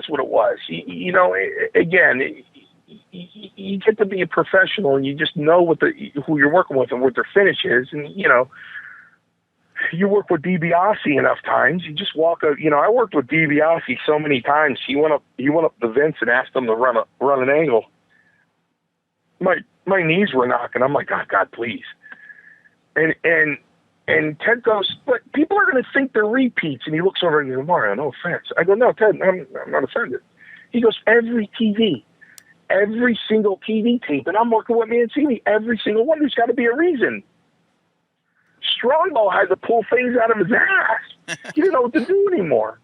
what it was. You know, again, you get to be a professional and you just know who you're working with and what their finish is. And, you know, you work with DiBiase enough times, you just walk up, you know, I worked with DiBiase so many times. He went up to Vince and asked him to run an angle. My knees were knocking. I'm like, God, please. And Ted goes, but people are going to think they're repeats. And he looks over and he goes, Mario, no offense. I go, no, Ted, I'm not offended. He goes, every single TV tape, and I'm working with Mancini, every single one, there's got to be a reason. Strongbow had to pull things out of his ass. He didn't know what to do anymore.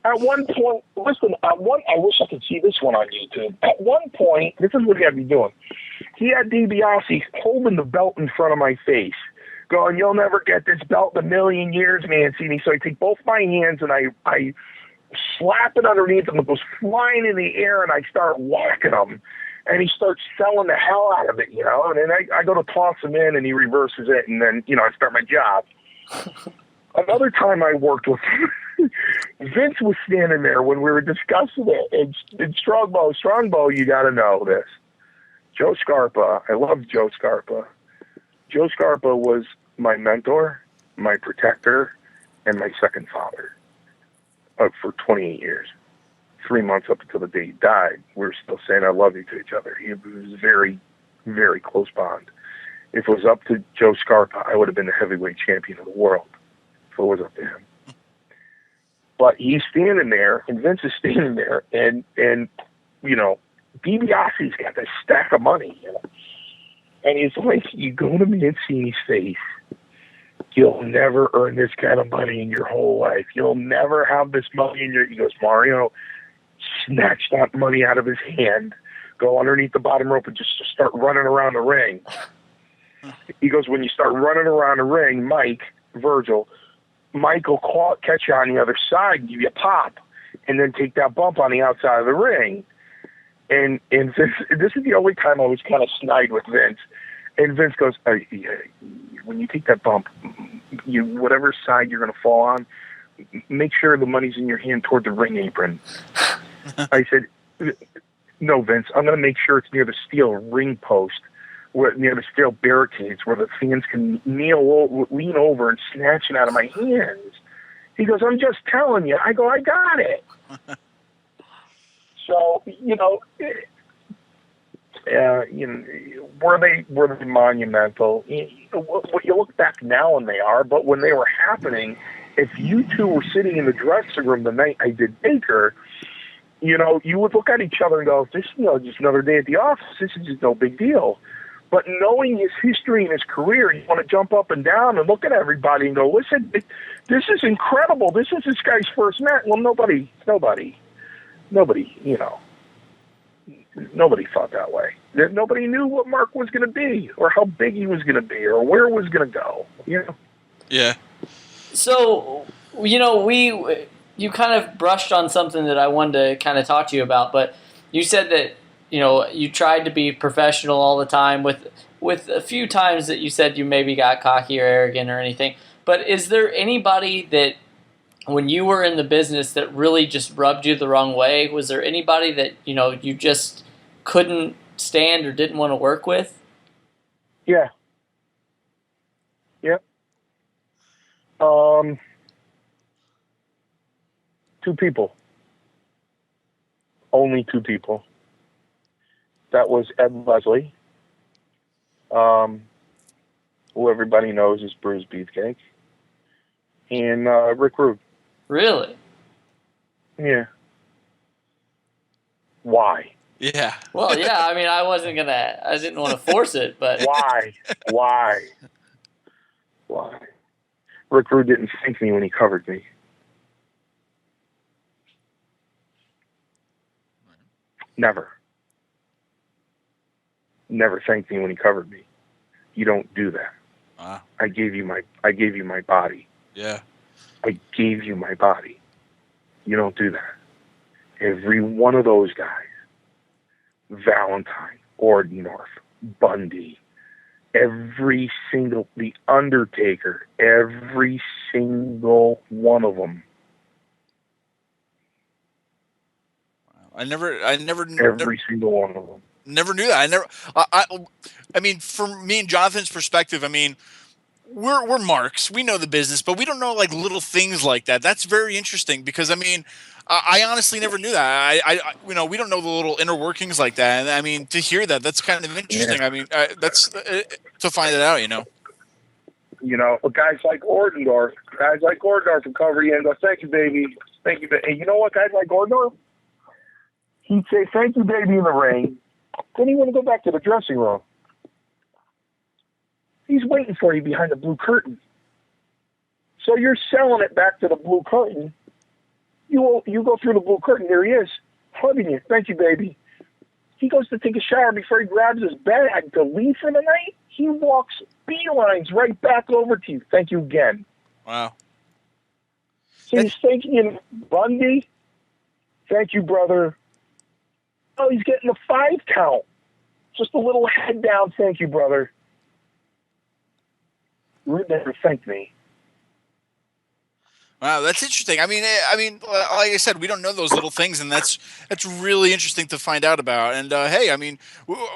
At one point, listen, I wish I could see this one on YouTube. At one point, this is what he had me doing. He had DiBiase holding the belt in front of my face, going, you'll never get this belt in a million years, Mancini. So I take both my hands and I slap it underneath him. It goes flying in the air and I start whacking him. And he starts selling the hell out of it, you know. And then I go to toss him in, and he reverses it, and then, you know, I start my job. Another time I worked with him, Vince was standing there when we were discussing it. And Strongbow, you got to know this. Joe Scarpa, I love Joe Scarpa. Joe Scarpa was my mentor, my protector, and my second father for 28 years. 3 months up until the day he died, we were still saying I love you to each other. It was a very, very close bond. If it was up to Joe Scarpa, I would have been the heavyweight champion of the world if it was up to him. But he's standing there, and Vince is standing there, and you know, DiBiase's got this stack of money, you know. And he's like, you go to Mancini's face, you'll never earn this kind of money in your whole life. You'll never have this money in your... He goes, Mario, snatch that money out of his hand, go underneath the bottom rope and just start running around the ring. He goes, when you start running around the ring, Mike will catch you on the other side, give you a pop, and then take that bump on the outside of the ring. And this is the only time I was kind of snide with Vince. And Vince goes, when you take that bump, whatever side you're going to fall on, make sure the money's in your hand toward the ring apron. I said, No, Vince, I'm going to make sure it's near the steel ring post, near the steel barricades, where the fans can lean over and snatch it out of my hands. He goes, I'm just telling you. I go, I got it. So, were they monumental? You look back now and they are, but when they were happening, if you two were sitting in the dressing room the night I did Baker, you would look at each other and go, this is just another day at the office. This is just no big deal. But knowing his history and his career, you want to jump up and down and look at everybody and go, listen, this is incredible. This is this guy's first match. Well, nobody, nobody thought that way. Nobody knew what Mark was going to be or how big he was going to be or where it was going to go. Yeah. So, you kind of brushed on something that I wanted to kind of talk to you about, but you said that, you tried to be professional all the time with a few times that you said you maybe got cocky or arrogant or anything. But is there anybody that, when you were in the business, that really just rubbed you the wrong way? Was there anybody that, you just couldn't stand or didn't want to work with? Yeah. Yep. 2 people. Only 2 people. That was Ed Leslie, who everybody knows is Bruce Beefcake, and Rick Rude. Really? Yeah. Why? Yeah. Well, yeah, I mean, I didn't want to force it, but... Why? Rick Rude didn't thank me when he covered me. Never thanked me when he covered me. You don't do that. I gave you my body. Yeah. I gave you my body. You don't do that. Every one of those guys, Valentine, Ordendorff, Bundy, The Undertaker, every single one of them. Every single one of them. Never knew that. I mean, from me and Jonathan's perspective, I mean, we're marks. We know the business, but we don't know like little things like that. That's very interesting because I mean, I honestly never knew that. We don't know the little inner workings like that. And I mean, to hear that, that's kind of interesting. Yeah. I mean, that's to find it out. Guys like Ordendorff would cover you and go, "Thank you, baby. Thank you." And you know what, guys like Ordendorff, he'd say, "Thank you, baby," in the ring. Then he wouldn't go back to the dressing room. He's waiting for you behind the blue curtain. So you're selling it back to the blue curtain. You go through the blue curtain. There he is, hugging you. Thank you, baby. He goes to take a shower before he grabs his bag to leave for the night. He walks beelines right back over to you. Thank you again. Wow. So he's thanking you, Bundy. Thank you, brother. Oh, he's getting a 5 count. Just a little head down. Thank you, brother. You never thanked me. Wow, that's interesting. I mean, like I said, we don't know those little things, and that's really interesting to find out about. And hey, I mean,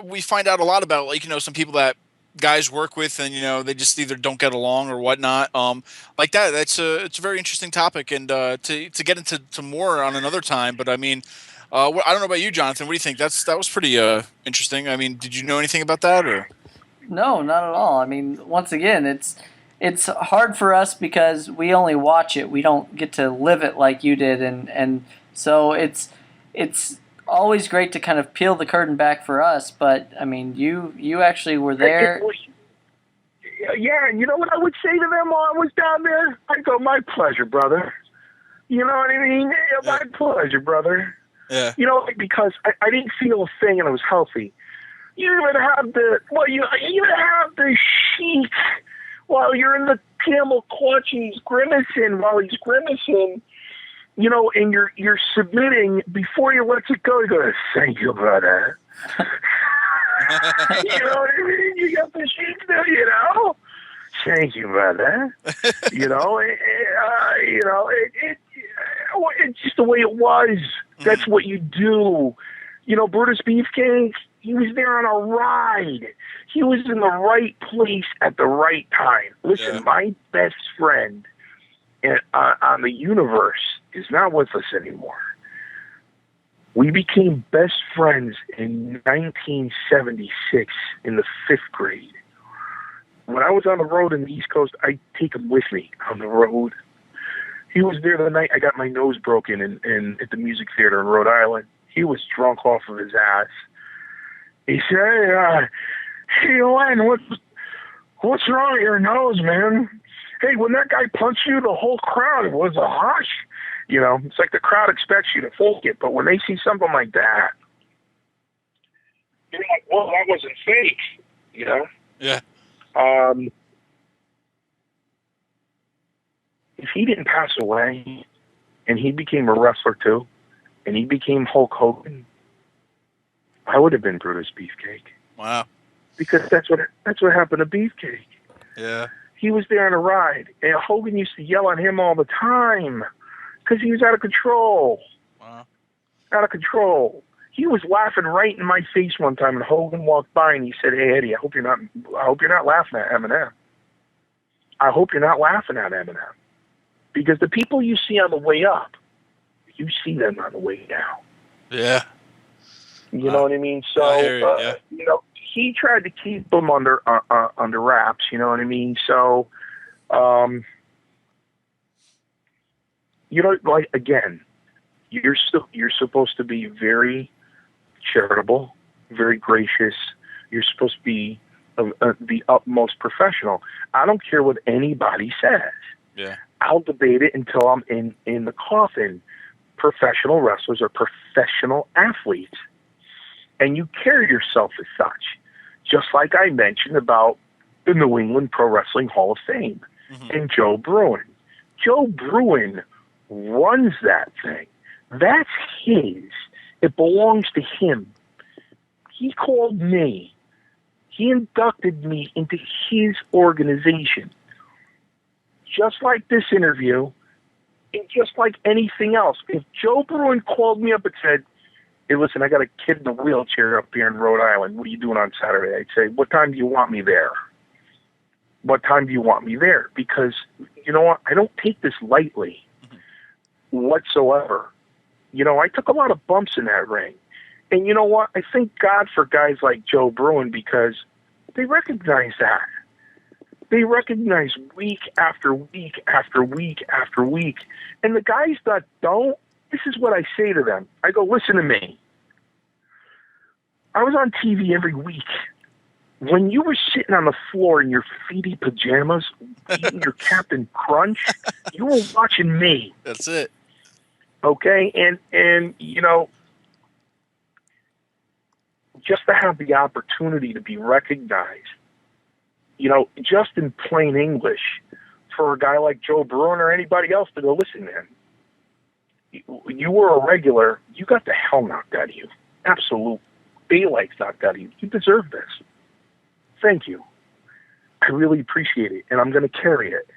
we find out a lot about some people that guys work with, and they just either don't get along or whatnot. Like that. It's a very interesting topic, and to get into more on another time. But I mean, I don't know about you, Jonathan. What do you think? That was pretty interesting. I mean, did you know anything about that or? No, not at all. I mean, once again, it's hard for us because we only watch it. We don't get to live it like you did, and so it's always great to kind of peel the curtain back for us. But I mean, you actually were there. Yeah, and you know what I would say to them while I was down there? I'd go, "My pleasure, brother." You know what I mean? My pleasure, brother. Yeah. Because I didn't feel a thing, and I was healthy. You even have the sheik while you're in the camel clutch and he's grimacing. While he's grimacing, and you're submitting before you let it go. You go, "Thank you, brother." You know what I mean? You got the sheik there, "Thank you, brother." It's just the way it was. That's what you do. Brutus Beefcake, he was there on a ride. He was in the right place at the right time. Listen, my best friend on the universe is not with us anymore. We became best friends in 1976 in the 5th grade. When I was on the road in the East Coast, I'd take him with me on the road. He was there the night I got my nose broken in at the Music Theater in Rhode Island. He was drunk off of his ass. He said, hey, Len, what's wrong with your nose, man? Hey, when that guy punched you, the whole crowd was a hush. It's like the crowd expects you to fake it, but when they see something like that, you're like, well, that wasn't fake, Yeah. If he didn't pass away and he became a wrestler too, and he became Hulk Hogan, I would have been Brutus Beefcake. Wow. Because that's what happened to Beefcake. Yeah. He was there on a ride, and Hogan used to yell at him all the time because he was out of control. Wow. Out of control. He was laughing right in my face one time, and Hogan walked by and he said, "Hey Eddie, I hope you're not laughing at Eminem. I hope you're not laughing at Eminem, because the people you see on the way up, you see them on the way down." Yeah. You know what I mean? So, I hear you, he tried to keep them under wraps. You know what I mean? So, like, again, you're supposed to be very charitable, very gracious. You're supposed to be the utmost professional. I don't care what anybody says. Yeah. I'll debate it until I'm in the coffin. Professional wrestlers are professional athletes, and you carry yourself as such. Just like I mentioned about the New England Pro Wrestling Hall of Fame and Joe Bruin. Joe Bruin runs that thing. That's his. It belongs to him. He called me. He inducted me into his organization. Just like this interview, and just like anything else. If Joe Bruin called me up and said, "Hey, listen, I got a kid in a wheelchair up here in Rhode Island. What are you doing on Saturday?" I'd say, "What time do you want me there? What time do you want me there?" Because, you know what? I don't take this lightly whatsoever. I took a lot of bumps in that ring. And you know what? I thank God for guys like Joe Bruin, because they recognize that. They recognize week after week after week after week. And the guys that don't, this is what I say to them. I go, "Listen to me. I was on TV every week. When you were sitting on the floor in your feety pajamas, eating your Captain Crunch, you were watching me." That's it. Okay? And just to have the opportunity to be recognized, just in plain English, for a guy like Joe Bruin or anybody else to go, "Listen, man, you were a regular. You got the hell knocked out of you. Absolute daylight's knocked out of you. You deserve this. Thank you. I really appreciate it, and I'm going to carry it.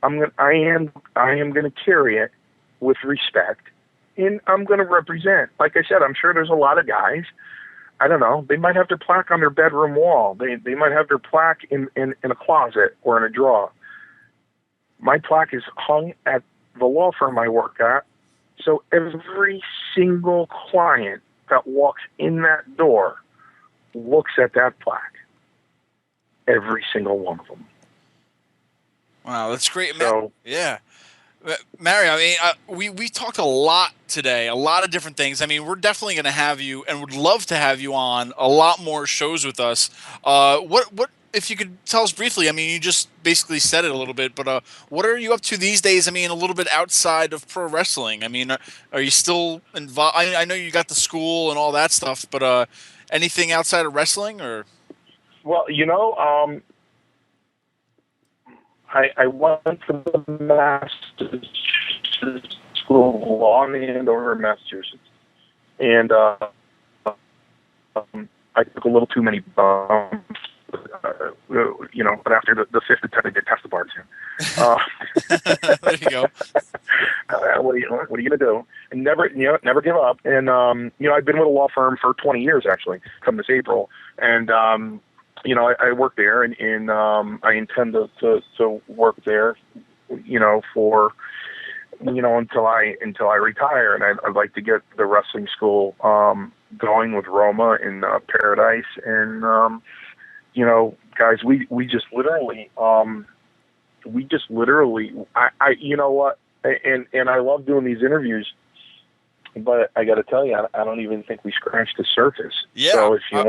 I am going to carry it with respect, and I'm going to represent." Like I said, I'm sure there's a lot of guys. I don't know. They might have their plaque on their bedroom wall. They might have their plaque in a closet or in a drawer. My plaque is hung at the law firm I work at. So every single client that walks in that door looks at that plaque. Every single one of them. Wow, that's great. So, yeah. Mario, I mean, we talked a lot today, a lot of different things. I mean, we're definitely going to have you, and would love to have you on a lot more shows with us. What if you could tell us briefly? I mean, you just basically said it a little bit, but what are you up to these days? I mean, a little bit outside of pro wrestling. I mean, are you still involved? I know you got the school and all that stuff, but anything outside of wrestling, or? Well, I went to the Massachusetts School of Law in Andover, Massachusetts, and I took a little too many bumps, but after the fifth attempt, I did pass the bar exam. There you go. What are you going to do? And never give up. And I've been with a law firm for 20 years actually, come this April, and I work there, and I intend to work there, for until I retire, and I'd like to get the wrestling school going with Roma in Paradise, and guys, we just literally I you know what, and I love doing these interviews, but I got to tell you, I don't even think we scratched the surface. Yeah. So if you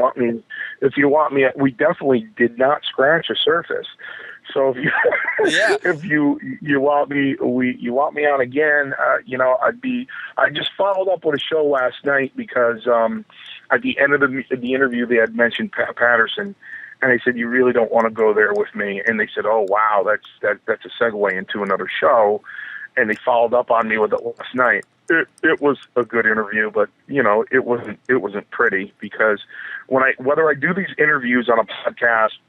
want me, we definitely did not scratch the surface. So if you want me on again, I just followed up with a show last night because at the end of the interview they had mentioned Pat Patterson, and I said, you really don't want to go there with me, and they said, oh wow, that's a segue into another show, and they followed up on me with it last night. It was a good interview, but it wasn't pretty, because whether I do these interviews on a podcast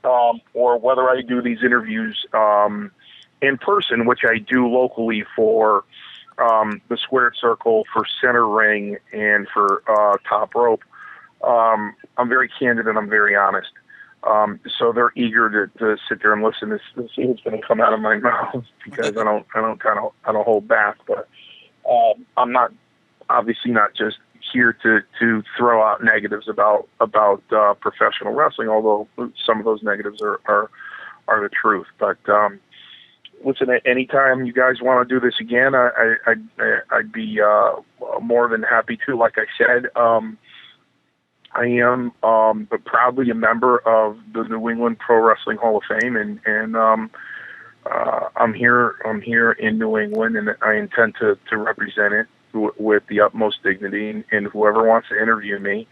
or whether I do these interviews in person, which I do locally for the Squared Circle, for Center Ring, and for Top Rope, I'm very candid and I'm very honest. So they're eager to sit there and listen to see what's going to come out of my mouth, because I don't hold back. But I'm obviously not just here to throw out negatives about professional wrestling, although some of those negatives are the truth. But listen, anytime you guys want to do this again, I'd be more than happy to. Like I said, I am proudly a member of the New England Pro Wrestling Hall of Fame, and I'm here in New England, and I intend to represent it with the utmost dignity, and whoever wants to interview me,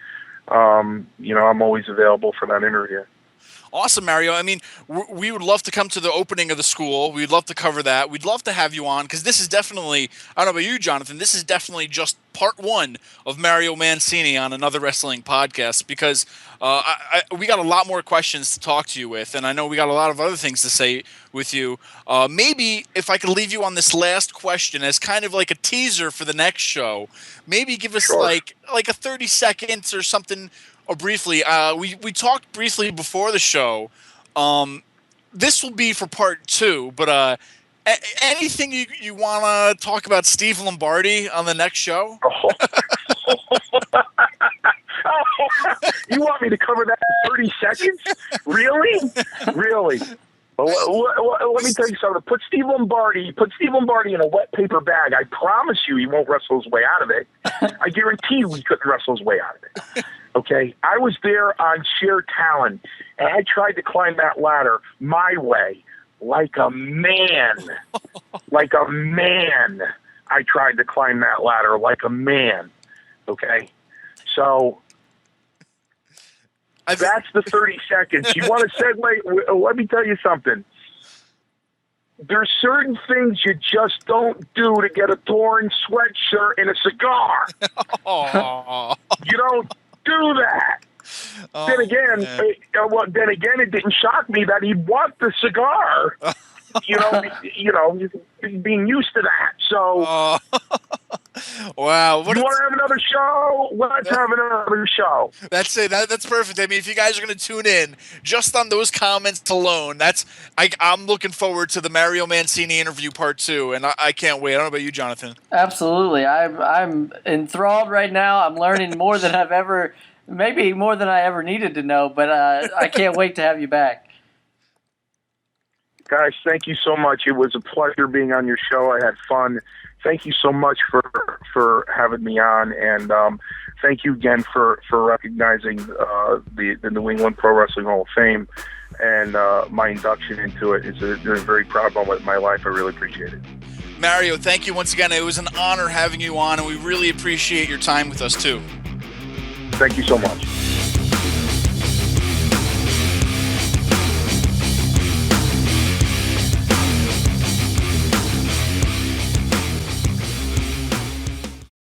I'm always available for that interview. Awesome, Mario. I mean, we would love to come to the opening of the school. We'd love to cover that. We'd love to have you on, because this is definitely, I don't know about you, Jonathan, this is definitely just part one of Mario Mancini on Another Wrestling Podcast, because we got a lot more questions to talk to you with, and I know we got a lot of other things to say with you. Maybe if I could leave you on this last question as kind of like a teaser for the next show, maybe give us like a 30 seconds or something. Or briefly, we talked briefly before the show. This will be for part 2, but anything you want to talk about Steve Lombardi on the next show? You want me to cover that in 30 seconds? Really? Really? Well, let me tell you something. Put Steve Lombardi in a wet paper bag. I promise you he won't wrestle his way out of it. I guarantee you he couldn't wrestle his way out of it. Okay? I was there on sheer talent, and I tried to climb that ladder my way, like a man. Like a man. I tried to climb that ladder like a man. Okay? So that's the 30 seconds. You want to segue? Let me tell you something. There's certain things you just don't do to get a torn sweatshirt and a cigar. You don't do that. Then again, it didn't shock me that he'd want the cigar. Being used to that. So, wow. You want to have another show? Let's have another show. That's it. That's perfect. I mean, if you guys are going to tune in just on those comments alone, I'm looking forward to the Mario Mancini interview part 2, and I can't wait. I don't know about you, Jonathan. Absolutely. I'm enthralled right now. I'm learning more than maybe more than I ever needed to know, but I can't wait to have you back. Guys, thank you so much. It was a pleasure being on your show. I had fun. Thank you so much for having me on, and thank you again for recognizing the New England Pro Wrestling Hall of Fame, and my induction into it is a very proud moment in my life. I really appreciate it. Mario, thank you once again. It was an honor having you on, and we really appreciate your time with us too. Thank you so much.